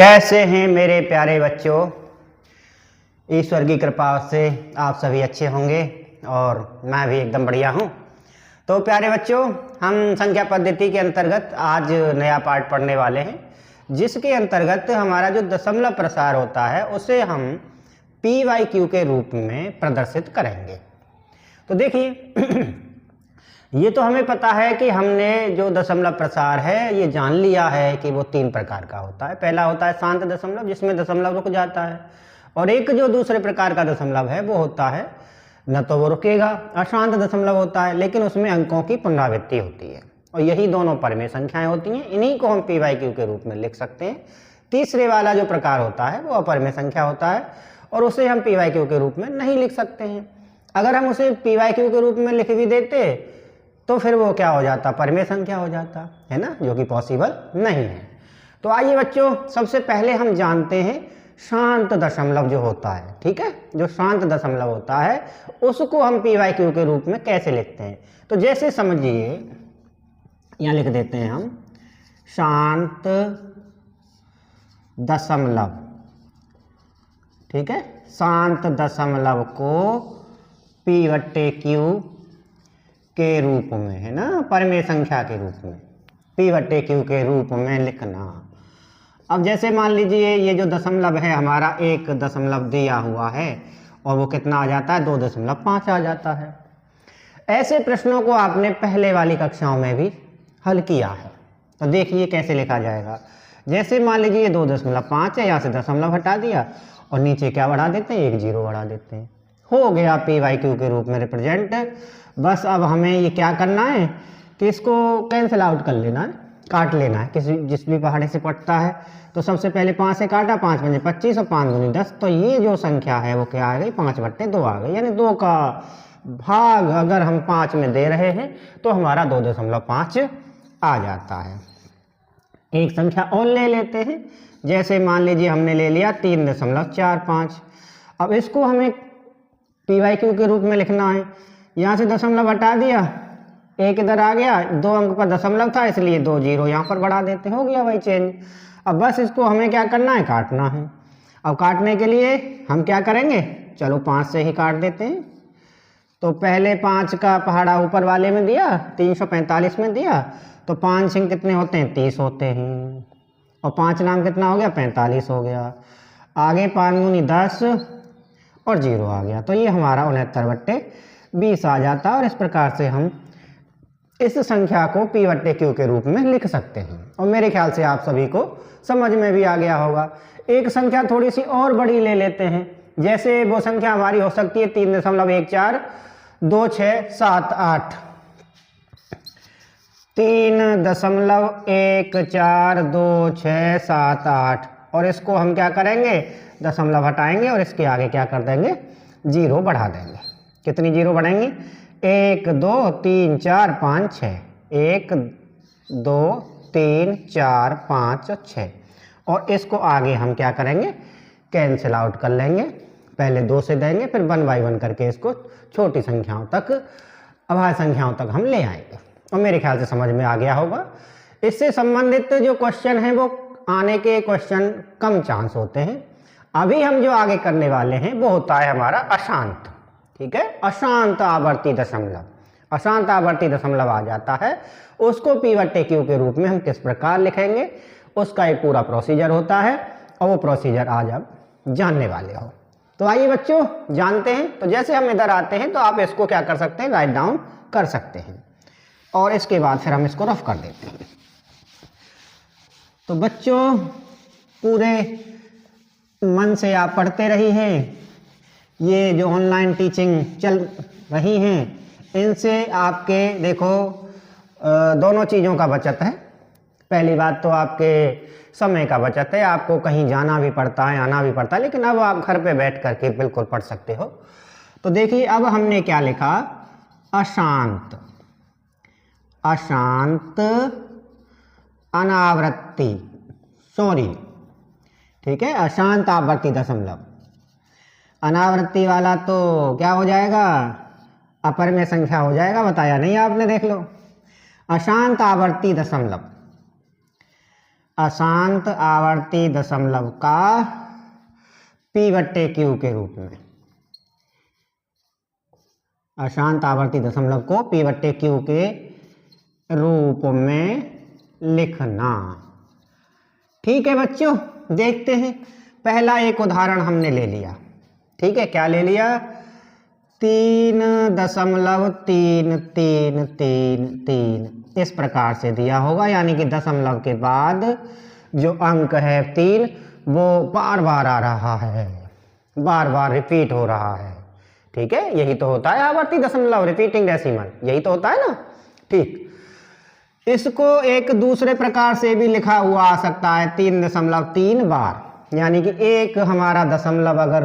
कैसे हैं मेरे प्यारे बच्चों। ईश्वर की कृपा से आप सभी अच्छे होंगे और मैं भी एकदम बढ़िया हूँ। तो प्यारे बच्चों, हम संख्या पद्धति के अंतर्गत आज नया पाठ पढ़ने वाले हैं, जिसके अंतर्गत हमारा जो दशमलव प्रसार होता है उसे हम PYQ के रूप में प्रदर्शित करेंगे। तो देखिए ये तो हमें पता है कि हमने जो दशमलव प्रसार है ये जान लिया है कि वो 3 प्रकार का होता है। पहला होता है शांत दशमलव, जिसमें दशमलव रुक जाता है, और एक जो दूसरे प्रकार का दशमलव है वो होता है न तो वो रुकेगा, अशांत दशमलव होता है, लेकिन उसमें अंकों की पुनरावृत्ति होती है, और यही दोनों परमेय संख्याएं होती हैं। इन्हीं को हम PYQ के रूप में लिख सकते हैं। तीसरे वाला जो प्रकार होता है वो अपरमेय संख्या होता है, और उसे हम PYQ के रूप में नहीं लिख सकते हैं। अगर हम उसे PYQ के रूप में लिख भी देते तो फिर वो क्या हो जाता, परमेय संख्या हो जाता है ना, जो कि पॉसिबल नहीं है। तो आइए बच्चों, सबसे पहले हम जानते हैं शांत दशमलव जो होता है, ठीक है, जो शांत दशमलव होता है उसको हम PYQ के रूप में कैसे लिखते हैं। तो जैसे समझिए, यहाँ लिख देते हैं हम शांत दशमलव, ठीक है, शांत दशमलव को P/Q के रूप में, है ना, परमेय संख्या के रूप में, P/Q के रूप में लिखना। अब जैसे मान लीजिए ये जो दशमलव है हमारा एक दशमलव दिया हुआ है और वो कितना आ जाता है, 2.5 आ जाता है। ऐसे प्रश्नों को आपने पहले वाली कक्षाओं में भी हल किया है। तो देखिए कैसे लिखा जाएगा। जैसे मान लीजिए 2.5 है, यहाँ से दशमलव हटा दिया और नीचे क्या बढ़ा देते हैं, एक 0 बढ़ा देते हैं, हो गया PYQ के रूप में रिप्रेजेंट। बस अब हमें ये क्या करना है कि इसको कैंसिल आउट कर लेना है, काट लेना है किसी जिस भी पहाड़े से पड़ता है। तो सबसे पहले 5 से काटा, 5 पंजे 25 और 5 दूनी 10। तो ये जो संख्या है वो क्या आ गई, 5/2 आ गई, यानी 2 का भाग अगर हम 5 में दे रहे हैं तो हमारा 2.5 आ जाता है। एक संख्या और ले लेते हैं। जैसे मान लीजिए हमने ले लिया 3.45। अब इसको हमें PYQ के रूप में लिखना है। यहाँ से दशमलव हटा दिया, एक इधर आ गया, 2 अंक पर दशमलव था इसलिए 2 0 यहाँ पर बढ़ा देते, हो गया भाई चेंज। अब बस इसको हमें क्या करना है, काटना है। अब काटने के लिए हम क्या करेंगे, चलो 5 से ही काट देते हैं। तो पहले 5 का पहाड़ा ऊपर वाले में दिया, 345 में दिया, तो 5 सिंह कितने होते हैं, 30 होते हैं, और 5 नाम कितना हो गया, 45 हो गया। आगे 5 दूनी 10 और 0 आ गया, तो ये हमारा 69/20 आ जाता है। और इस प्रकार से हम इस संख्या को P/Q के रूप में लिख सकते हैं, और मेरे ख्याल से आप सभी को समझ में भी आ गया होगा। एक संख्या थोड़ी सी और बड़ी ले लेते हैं। जैसे वो संख्या हमारी हो सकती है 3.14267 3.14267, और इसको हम क्या करेंगे, दशमलव हटाएंगे और इसके आगे क्या कर देंगे, 0 बढ़ा देंगे। कितनी 0 बढ़ाएंगे, 1 2 3 4 5 6, 1 2 3 4 5 6, और इसको आगे हम क्या करेंगे, कैंसिल आउट कर लेंगे। पहले 2 से देंगे, फिर 1 बाई 1 करके इसको छोटी संख्याओं तक, अभाज्य संख्याओं तक हम ले आएंगे, और मेरे ख्याल से समझ में आ गया होगा। इससे संबंधित जो क्वेश्चन हैं वो आने के क्वेश्चन कम चांस होते हैं। अभी हम जो आगे करने वाले हैं वो होता है हमारा अशांत, ठीक है, अशांत आवर्ती दशमलव। अशांत आवर्ती दशमलव आ जाता है, उसको P/Q के रूप में हम किस प्रकार लिखेंगे, उसका एक पूरा प्रोसीजर होता है, और वो प्रोसीजर आज आप जानने वाले हो। तो आइए बच्चों जानते हैं। तो जैसे हम इधर आते हैं तो आप इसको क्या कर सकते हैं, राइट डाउन कर सकते हैं, और इसके बाद फिर हम इसको रफ कर देते हैं। तो बच्चों पूरे मन से आप पढ़ते रही हैं। ये जो ऑनलाइन टीचिंग चल रही हैं इनसे आपके देखो दोनों चीज़ों का बचत है। पहली बात तो आपके समय का बचत है, आपको कहीं जाना भी पड़ता है, आना भी पड़ता है, लेकिन अब आप घर पे बैठ करके बिल्कुल पढ़ सकते हो। तो देखिए अब हमने क्या लिखा, अशांत, अशांत अनावृत्ति, सॉरी, ठीक है, अशांत आवर्ती दशमलव। अनावृत्ति वाला तो क्या हो जाएगा, अपरमेय संख्या हो जाएगा, बताया नहीं आपने, देख लो। अशांत आवर्ती दशमलव, अशांत आवर्ती दशमलव का p/q के रूप में, अशांत आवर्ती दशमलव को p/q के रूप में लिखना। ठीक है बच्चों, देखते हैं। पहला एक उदाहरण हमने ले लिया, ठीक है, क्या ले लिया, 3.3333 इस प्रकार से दिया होगा, यानी कि दशमलव के बाद जो अंक है 3 वो बार बार आ रहा है, बार बार रिपीट हो रहा है। ठीक है, यही तो होता है आवर्ती दशमलव, रिपीटिंग डेसिमल, यही तो होता है ना। ठीक, इसको एक दूसरे प्रकार से भी लिखा हुआ आ सकता है 3.3 बार, यानी कि एक हमारा दशमलव अगर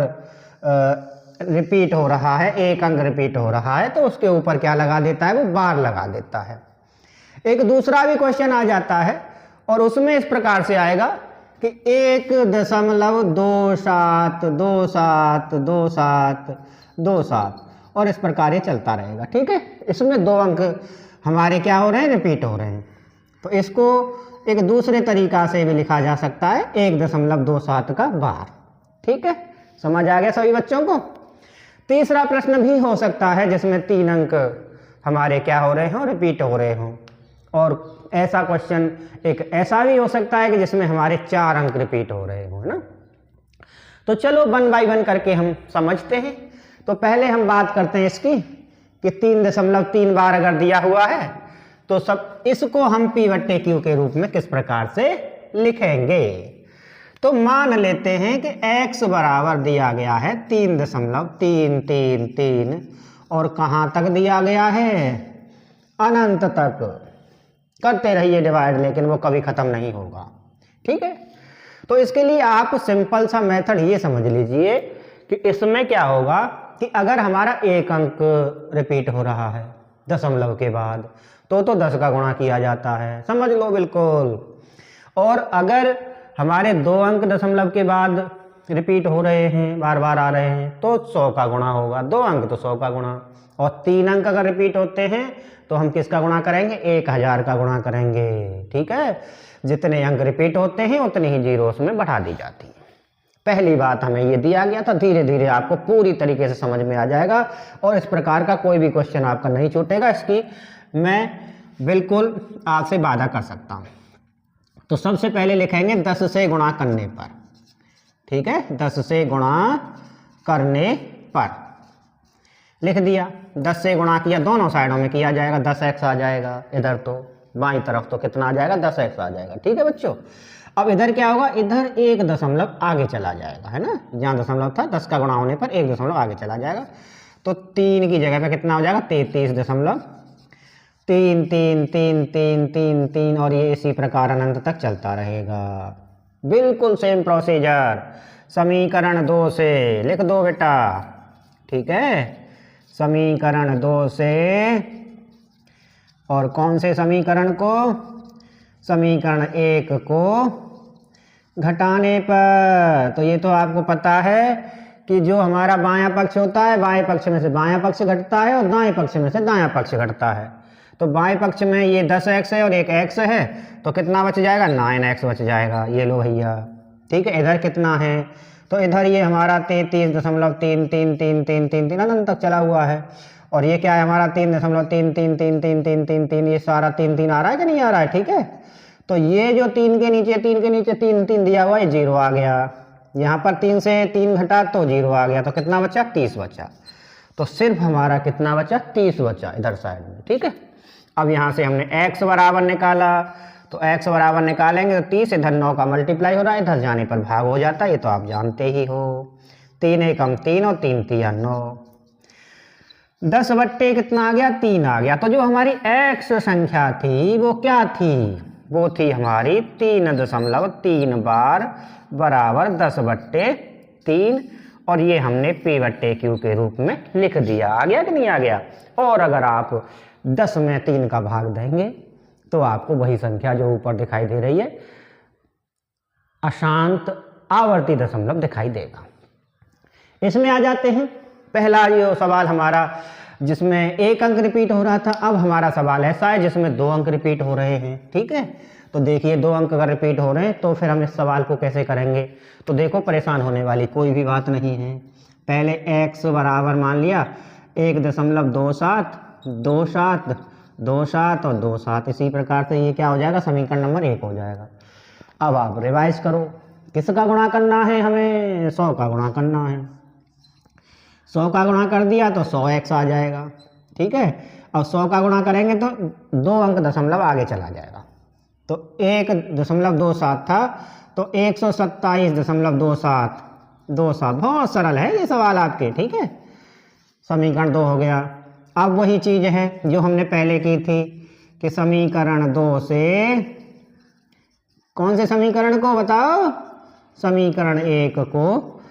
रिपीट हो रहा है, एक अंक रिपीट हो रहा है, तो उसके ऊपर क्या लगा देता है, वो बार लगा देता है। एक दूसरा भी क्वेश्चन आ जाता है और उसमें इस प्रकार से आएगा कि 1.27272727 और इस प्रकार ये चलता रहेगा। ठीक है, इसमें दो अंक हमारे क्या हो रहे हैं, रिपीट हो रहे हैं। तो इसको एक दूसरे तरीका से भी लिखा जा सकता है 1.27 का बार। ठीक है, समझ आ गया सभी बच्चों को। तीसरा प्रश्न भी हो सकता है जिसमें 3 अंक हमारे क्या हो रहे हों, रिपीट हो रहे हों, और ऐसा क्वेश्चन एक ऐसा भी हो सकता है कि जिसमें हमारे 4 अंक रिपीट हो रहे हों, है ना। तो चलो 1 बाय 1 करके हम समझते हैं। तो पहले हम बात करते हैं इसकी कि 3.3 बार अगर दिया हुआ है तो सब इसको हम p/q के रूप में किस प्रकार से लिखेंगे। तो मान लेते हैं कि x बराबर दिया गया है 3.333 और कहाँ तक दिया गया है, अनंत तक। करते रहिए डिवाइड, लेकिन वो कभी खत्म नहीं होगा। ठीक है, तो इसके लिए आप सिंपल सा मेथड ये समझ लीजिए कि इसमें क्या होगा कि अगर हमारा एक अंक रिपीट हो रहा है दशमलव के बाद तो 10 का गुणा किया जाता है, समझ लो बिल्कुल। और अगर हमारे 2 अंक दशमलव के बाद रिपीट हो रहे हैं, बार बार आ रहे हैं, तो 100 का गुणा होगा। 2 अंक तो 100 का गुणा, और 3 अंक अगर रिपीट होते हैं तो हम किसका गुणा करेंगे, 1000 का गुणा करेंगे। ठीक है, जितने अंक रिपीट होते हैं उतनी ही जीरो उसमें बढ़ा दी जाती है। पहली बात हमें ये दिया गया था, धीरे धीरे आपको पूरी तरीके से समझ में आ जाएगा और इस प्रकार का कोई भी क्वेश्चन आपका नहीं छूटेगा, इसकी मैं बिल्कुल आपसे वादा कर सकता हूँ। तो सबसे पहले लिखेंगे 10 से गुणा करने पर। ठीक है, 10 से गुणा करने पर लिख दिया। 10 से गुणा किया, दोनों साइडों में किया जाएगा, 10x आ जाएगा, इधर तो बाईं तरफ तो कितना आ जाएगा, 10x आ जाएगा। ठीक है बच्चों, अब इधर क्या होगा, इधर 1 दशमलव आगे चला जाएगा, है ना, जहाँ दशमलव था 10 का गुणा होने पर 1 दशमलव आगे चला जाएगा। तो 3 की जगह पे कितना हो जाएगा, 33.33333 और ये इसी प्रकार अनंत तक चलता रहेगा। बिल्कुल सेम प्रोसीजर समीकरण 2 से लिख दो बेटा। ठीक है, समीकरण 2 से, और कौन से समीकरण को, समीकरण 1 को घटाने पर। तो ये तो आपको पता है कि जो हमारा बायां पक्ष होता है, बाएं पक्ष में से बायां पक्ष घटता है और दाएं पक्ष में से दायां पक्ष घटता है। तो बाएं पक्ष में ये 10x है और एक x है, तो कितना बच जाएगा, 9x बच जाएगा। ये लो भैया। ठीक है, इधर कितना है, तो इधर ये हमारा 33.33333 अनंत तक चला हुआ है, और ये क्या है हमारा 3.3333333, ये सारा 3 आ रहा है कि नहीं आ रहा है। ठीक है, तो ये जो 3 के नीचे 3 दिया हुआ है, 0 आ गया। यहाँ पर 3 से 3 घटा तो 0 आ गया, तो कितना बचा, 30 बचा। तो सिर्फ हमारा कितना बचा, 30 बचा इधर साइड में। ठीक है, अब यहाँ से हमने x बराबर निकाला, तो x बराबर निकालेंगे तो 30, इधर 9 का मल्टीप्लाई हो रहा है, इधर जाने पर भाग हो जाता है, ये तो आप जानते ही हो। 3 एकम 3 और 3 तिया 9, 10 बट्टे कितना आ गया, 3 आ गया। तो जो हमारी x संख्या थी वो क्या थी, वो थी हमारी 3.3 बार बराबर 10/3, और ये हमने p/q के रूप में लिख दिया। आ गया कि नहीं आ गया। और अगर आप 10 में 3 का भाग देंगे तो आपको वही संख्या जो ऊपर दिखाई दे रही है, अशांत आवर्ती दशमलव दिखाई देगा। इसमें आ जाते हैं। पहला जो सवाल हमारा जिसमें 1 अंक रिपीट हो रहा था, अब हमारा सवाल ऐसा है जिसमें 2 अंक रिपीट हो रहे हैं। ठीक है, तो देखिए 2 अंक अगर रिपीट हो रहे हैं तो फिर हम इस सवाल को कैसे करेंगे। तो देखो परेशान होने वाली कोई भी बात नहीं है। पहले x बराबर मान लिया 1.27, 27, 27 और 27। इसी प्रकार से ये क्या हो जाएगा, समीकरण नंबर 1 हो जाएगा। अब आप रिवाइज करो, किसका गुणा करना है, हमें 100 का गुणा करना है। 100 का गुणा कर दिया तो 100x आ जाएगा, ठीक है। और 100 का गुणा करेंगे तो 2 अंक दशमलव आगे चला जाएगा। तो 1.27 था तो 127.27, 27। बहुत सरल है ये सवाल आपके, ठीक है। समीकरण 2 हो गया। अब वही चीज़ है जो हमने पहले की थी कि समीकरण 2 से कौन से समीकरण को बताओ, समीकरण 1 को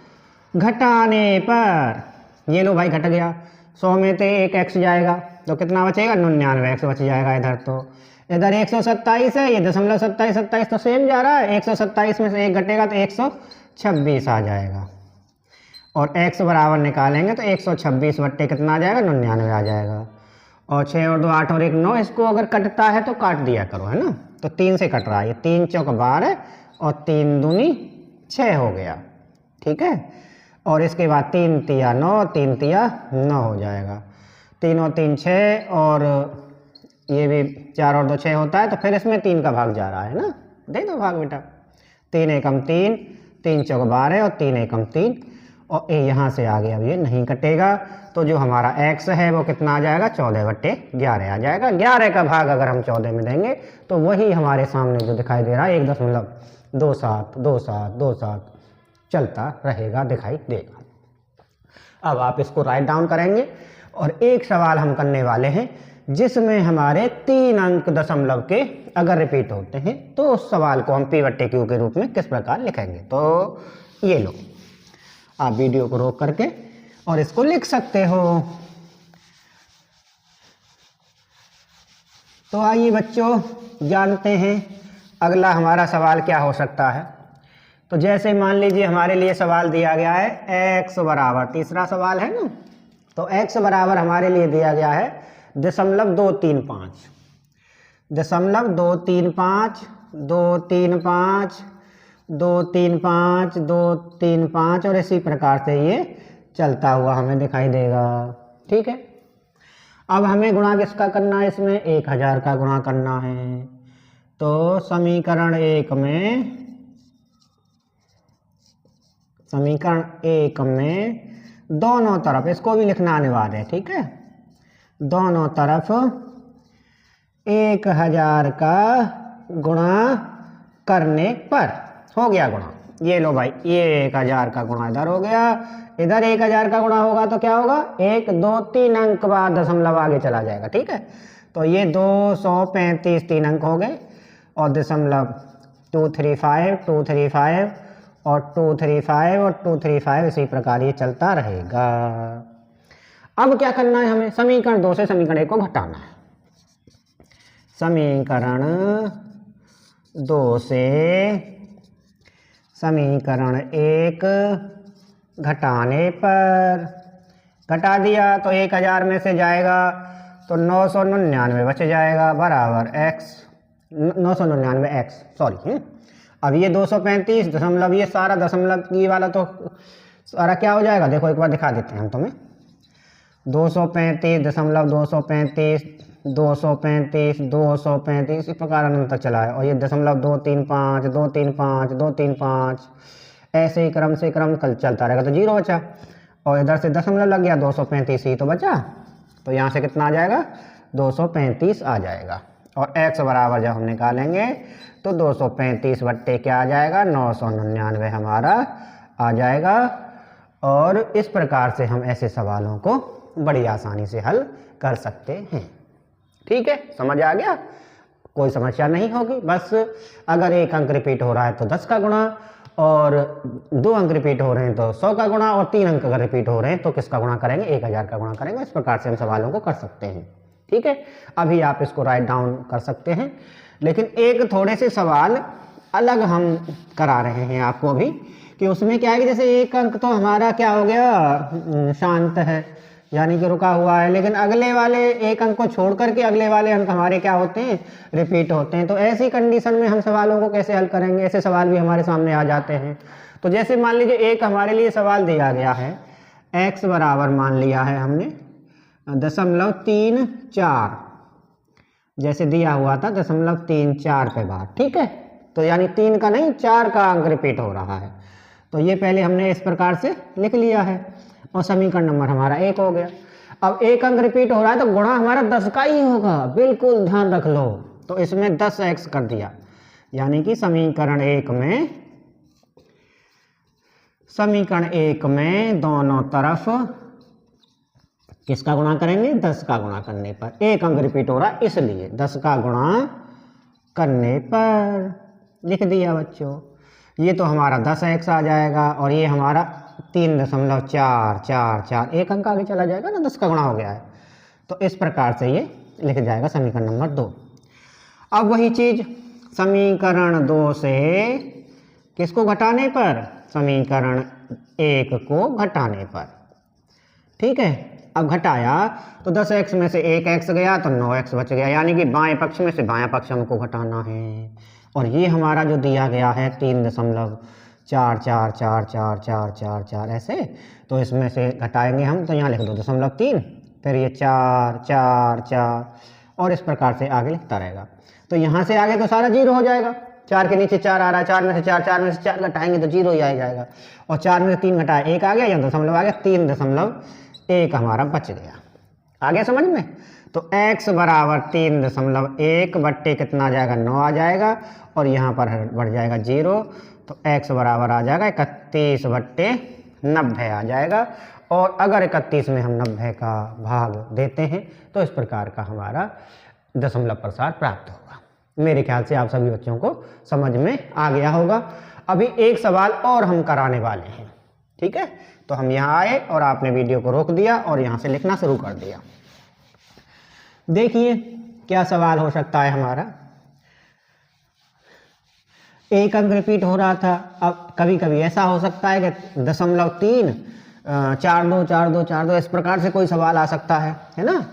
घटाने पर, ये लो भाई घट गया, 100 में से 1x जाएगा तो कितना बचेगा, 99x बच जाएगा। इधर तो इधर 127 है, ये 0.27, 27 तो सेम जा रहा है। 127 में से 1 घटेगा तो 126 आ जाएगा। और x बराबर निकालेंगे तो 126 बट्टे कितना आ जाएगा, 99 आ जाएगा। और 6 और 2 8 और 1 9, इसको अगर कटता है तो काट दिया करो, है ना। तो 3 से कट रहा है, ये 3 चौक 12 और 3 दूनी 6 हो गया, ठीक है। और इसके बाद 3 तिया 9, 3 तिया 9 हो जाएगा। 3 और 3 6, और ये भी 4 और 2 6 होता है। तो फिर इसमें 3 का भाग जा रहा है ना, दे दो भाग बेटा। 3 एकम 3, 3 चौक 12 और 3 एकम 3, और ये यहाँ से आगे अब ये नहीं कटेगा। तो जो हमारा x है वो कितना आ जाएगा, 14/11 आ जाएगा। 11 का भाग अगर हम 14 में देंगे तो वही हमारे सामने जो दिखाई दे रहा है 1.27, 27, 27 चलता रहेगा, दिखाई देगा। अब आप इसको राइट डाउन करेंगे और एक सवाल हम करने वाले हैं जिसमें हमारे 3 अंक दशमलव के अगर रिपीट होते हैं तो उस सवाल को हम P/Q के रूप में किस प्रकार लिखेंगे। तो ये लो, आप वीडियो को रोक करके और इसको लिख सकते हो। तो आइए बच्चों जानते हैं अगला हमारा सवाल क्या हो सकता है। तो जैसे मान लीजिए हमारे लिए सवाल दिया गया है x बराबर, तीसरा सवाल है ना, तो x बराबर हमारे लिए दिया गया है 0.235, 0.235, 235, 235, 235 और इसी प्रकार से ये चलता हुआ हमें दिखाई देगा, ठीक है। अब हमें गुणा किसका करना है, इसमें 1000 का गुणा करना है। तो समीकरण 1 में दोनों तरफ, इसको भी लिखना अनिवार्य है, ठीक है। दोनों तरफ 1000 का गुणा करने पर हो गया गुणा। ये लो भाई, ये 1000 का गुणा इधर हो गया, इधर 1000 का गुणा होगा तो क्या होगा, 1 2 3 अंक बाद दशमलव आगे चला जाएगा, ठीक है। तो ये 235 3 अंक हो गए और दशमलव 235, 235 और 235 और 235 इसी प्रकार ये चलता रहेगा। अब क्या करना है हमें, समीकरण 2 से समीकरण 1 को घटाना है। समीकरण 2 से समीकरण 1 घटाने पर, घटा दिया तो 1000 में से जाएगा तो 999 बच जाएगा, बराबर x 999x, सॉरी। अब ये 235 दशमलव, ये सारा दशमलव की वाला तो सारा क्या हो जाएगा, देखो एक बार दिखा देते हैं हम तुम्हें। 235 दशमलव 235, 235, 235 इस प्रकार अनंत तक चला है। और ये दशमलव 235, 235, 235 ऐसे ही क्रम से क्रम कल चलता रहेगा। तो 0 बचा और इधर से दशमलव लग गया, 235 ही तो बचा। तो यहाँ से कितना आ जाएगा, 235 आ जाएगा। और x बराबर जब हम निकालेंगे तो 235 बट्टे क्या आ जाएगा, 999 हमारा आ जाएगा। और इस प्रकार से हम ऐसे सवालों को बड़ी आसानी से हल कर सकते हैं, ठीक है। समझ आ गया, कोई समस्या नहीं होगी। बस अगर 1 अंक रिपीट हो रहा है तो 10 का गुणा, और 2 अंक रिपीट हो रहे हैं तो 100 का गुणा, और 3 अंक अगर रिपीट हो रहे हैं तो किसका गुणा करेंगे, 1000 का गुणा करेंगे। इस प्रकार से हम सवालों को कर सकते हैं, ठीक है। अभी आप इसको राइट डाउन कर सकते हैं, लेकिन एक थोड़े से सवाल अलग हम करा रहे हैं आपको अभी, कि उसमें क्या है कि जैसे 1 अंक तो हमारा क्या हो गया, शांत है, यानी कि रुका हुआ है, लेकिन अगले वाले एक अंक को छोड़ करके अगले वाले अंक हमारे क्या होते हैं, रिपीट होते हैं। तो ऐसी कंडीशन में हम सवालों को कैसे हल करेंगे, ऐसे सवाल भी हमारे सामने आ जाते हैं। तो जैसे मान लीजिए एक हमारे लिए सवाल दिया गया है, x बराबर मान लिया है हमने 0.34, जैसे दिया हुआ था 0.34 पे बार, ठीक है। तो यानी 3 का नहीं 4 का अंक रिपीट हो रहा है। तो ये पहले हमने इस प्रकार से लिख लिया है और समीकरण नंबर हमारा 1 हो गया। अब एक अंक रिपीट हो रहा है तो गुणा हमारा 10 का ही होगा, बिल्कुल ध्यान रख लो। तो इसमें 10x कर दिया, यानी कि समीकरण 1 में दोनों तरफ किसका गुणा करेंगे, 10 का गुणा करने पर। एक अंक रिपीट हो रहा है इसलिए 10 का गुणा करने पर लिख दिया बच्चों। ये तो हमारा 10x आ जाएगा और ये हमारा 3.444, एक अंक आगे चला जाएगा ना, 10 का गुणा हो गया है। तो इस प्रकार से ये लिख जाएगा समीकरण नंबर 2। अब वही चीज समीकरण 2 से किसको घटाने पर, समीकरण 1 को घटाने पर, ठीक है। अब घटाया तो 10x में से 1x गया तो 9x बच गया, यानी कि बाएं पक्ष में से बायां पक्ष हमको घटाना है। और ये हमारा जो दिया गया है 3.44444444 ऐसे, तो इसमें से घटाएंगे हम, तो यहाँ लिख दो 0.3, फिर ये 4 4 4 और इस प्रकार से आगे लिखता रहेगा। तो यहाँ से आगे तो सारा 0 हो जाएगा, 4 के नीचे 4 आ रहा है, 4 में से 4, 4 में से 4 घटाएंगे तो 0 ही आ जाएगा। और 4 में से 3 घटाया 1 आ गया, या दशमलव आ गया, 3.1 हमारा बच गया। आ गया समझ में। तो x बराबर 3.1 बट्टे कितना आ जाएगा, 9 आ जाएगा, और यहाँ पर बढ़ जाएगा 0, तो x बराबर आ जाएगा 31/90 आ जाएगा। और अगर 31 में हम 90 का भाग देते हैं तो इस प्रकार का हमारा दशमलव प्रसार प्राप्त होगा। मेरे ख्याल से आप सभी बच्चों को समझ में आ गया होगा। अभी एक सवाल और हम कराने वाले हैं, ठीक है। तो हम यहाँ आए और आपने वीडियो को रोक दिया और यहाँ से लिखना शुरू कर दिया। देखिए क्या सवाल हो सकता है हमारा। एक अंक रिपीट हो रहा था, अब कभी कभी ऐसा हो सकता है कि 0.3 4 2 4 2 4 2 इस प्रकार से कोई सवाल आ सकता है ना।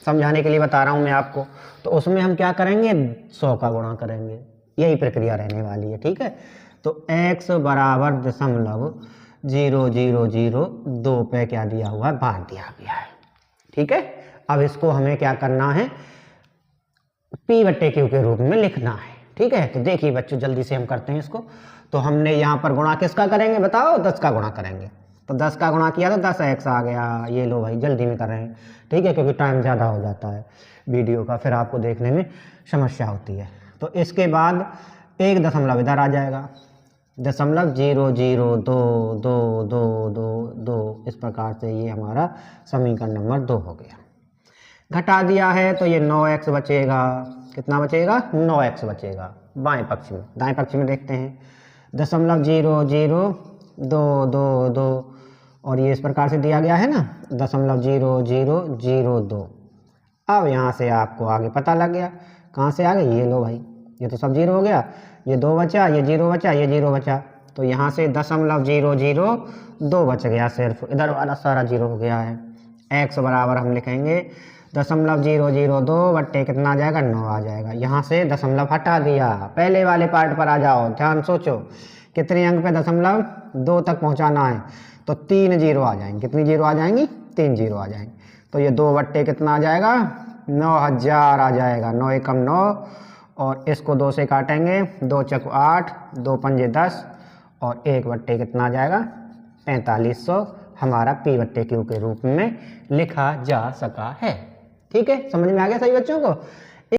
समझाने के लिए बता रहा हूँ मैं आपको। तो उसमें हम क्या करेंगे, 100 का गुणा करेंगे, यही प्रक्रिया रहने वाली है, ठीक है। तो x बराबर 0.0002 पे क्या दिया हुआ है, बार दिया गया है, ठीक है। अब इसको हमें क्या करना है, p/q के रूप में लिखना है, ठीक है। तो देखिए बच्चों जल्दी से हम करते हैं इसको। तो हमने यहाँ पर गुणा किसका करेंगे बताओ, 10 का गुणा करेंगे। तो 10 का गुणा किया तो 10x आ गया। ये लो भाई जल्दी में कर रहे हैं, ठीक है, क्योंकि टाइम ज़्यादा हो जाता है वीडियो का, फिर आपको देखने में समस्या होती है। तो इसके बाद एक दशमलव इधर आ जाएगा, 0.0022222, इस प्रकार से ये हमारा समीकरण नंबर 2 हो गया। घटा दिया है तो ये 9x बचेगा, कितना बचेगा, 9x बचेगा बाएं पक्ष में। दाएं पक्ष में देखते हैं 0.00222, और ये इस प्रकार से दिया गया है ना 0.0002। अब यहाँ से आपको आगे पता लग गया, कहाँ से आ गए, ये लो भाई, ये तो सब 0 हो गया, ये 2 बचा, ये 0 बचा, ये 0 बचा, तो यहाँ से 0.002 बच गया, सिर्फ इधर वाला सारा 0 हो गया है। x बराबर हम लिखेंगे 0.002 बट्टे कितना आ जाएगा, 9 आ जाएगा। यहाँ से दशमलव हटा दिया, पहले वाले पार्ट पर आ जाओ, ध्यान सोचो कितने अंक पे दशमलव 2 तक पहुँचाना है। तो 3 0 आ जाएंगे, कितनी 0 आ जाएंगी, 3 0 आ जाएंगे। तो ये 2 बट्टे कितना आ जाएगा, 9000 आ जाएगा, 9 एकम 9, और इसको 2 से काटेंगे, 2 चक 8, 2 पंजे 10, और 1 बट्टे कितना आ जाएगा, 4500 हमारा p/q के रूप में लिखा जा सका है, ठीक है। समझ में आ गया सभी बच्चों को।